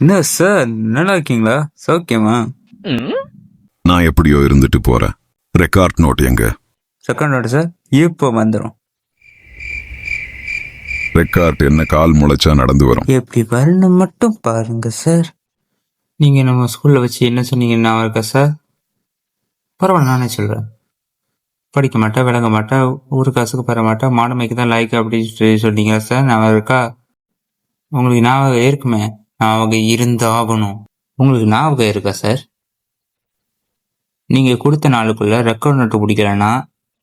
என்ன சார், நல்லா இருக்கீங்களா? சௌக்கியமா? நான் எப்படியோ இருந்துட்டு போறேன். ரெக்கார்ட் நோட் எங்க? செகண்ட் நோட்டு சார், இப்போ வந்துடும். ரெக்கார்ட் என்ன கால் முளைச்சா நடந்து வரும்? எப்படி வரணும் மட்டும் பாருங்க சார். நீங்க நம்ம ஸ்கூல்ல வச்சு என்ன சொன்னீங்கன்னா இருக்கா சார்? பரவாயில்ல, நானே சொல்றேன். படிக்க மாட்டேன், விளங்க மாட்டேன், ஊரு காசுக்கு பெற மாட்டேன், மாடமைக்கு தான் லாய்க்கு அப்படின்னு சொன்னீங்க சார். நான் இருக்கா? உங்களுக்கு ஞாபகம் இருக்குமே, ஞாபகம் இருந்து ஆகணும். உங்களுக்கு ஞாபகம் இருக்கா சார்? நீங்க கொடுத்த நாளுக்குள்ள ரெக்கார்ட் நோட்டு பிடிக்கலன்னா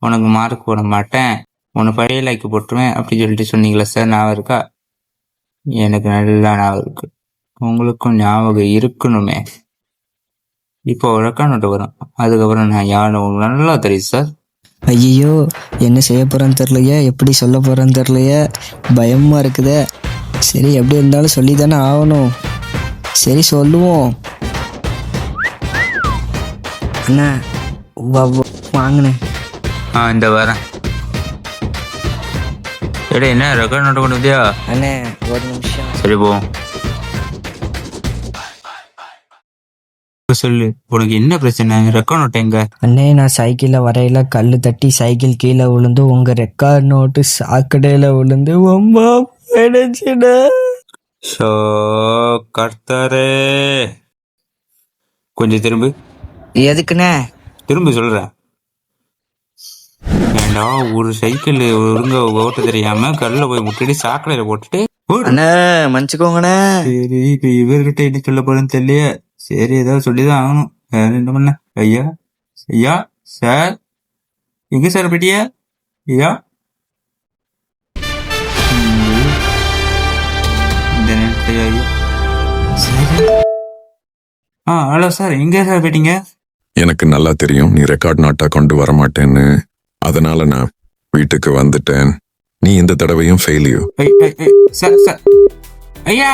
உனக்கு மார்க் போட மாட்டேன், உன்னை பழைய லாய்க்கு போட்டுருவேன் அப்படின்னு சொல்லிட்டு சொன்னீங்களா சார்? ஞாபகம் இருக்கா? எனக்கு நல்லா ஞாபகம் இருக்கு. உங்களுக்கும் ஞாபகம் இருக்கணுமே. இப்போ ரெக்கார்ட் நோட்டு வரும், அதுக்கப்புறம் நான் யாரும் உங்களுக்கு நல்லா தெரியும் சார். ஐயோ, என்ன செய்ய போகிறேன்னு தெரிலையே, எப்படி சொல்ல போகிறேன்னு தெரிலையே, பயமாக இருக்குதே. சரி, எப்படி இருந்தாலும் சொல்லி தானே ஆகணும். சரி, சொல்லுவோம். அண்ணா, வாங்கினேன். இந்த வரேன். எடே, என்ன ரெக்கார்ட் நோட்டு கொண்டு வந்தியா? அண்ணே, ஒரு நிமிஷம். சரி, போ. சொல்லு, உனக்கு என்ன பிரச்சனை? ரெக்கார்ட் நோட்டு எங்க? அண்ணே, நான் சைக்கிளில் வரையில கல் தட்டி சைக்கிள் கீழே விழுந்து உங்கள் ரெக்கார்ட் நோட்டு சாக்கடையில் விழுந்து ரொம்ப போயிடுச்சுண்ணே. ஷோ கர்த்தரே, கொஞ்சம் திரும்பு. எதுக்குண்ணே? திரும்ப சொல்றேன். ஏண்டா, ஒரு சைக்கிள் ஒழுங்க ஓட்ட தெரியாம கல்ல போய் முட்டிட்டு சாக்கடையில போட்டுட்டு அண்ணே, மன்னிச்சுக்கோங்கண்ணே. சரி, இப்ப இவர்கிட்ட என்ன சொல்ல போறேன்னு தெரியலையே. சரி, ஏதாவது சொல்லிதான் ஆகணும். வேற என்ன பண்ண? ஐயா, ஐயா சார், எங்க சார் பெட்டிய? ஐயா, இந்த நேரத்துல ஐயா. சரி. ஹலோ சார், எங்க சார் போயிட்டீங்க? எனக்கு நல்லா தெரியும் நீ ரெக்கார்ட் நாட்டா கொண்டு வர மாட்டேன்னு. அதனால நான் வீட்டுக்கு வந்துட்டேன். நீ இந்த தடவையும் ஃபெயிலியோ. சார், ஐயா.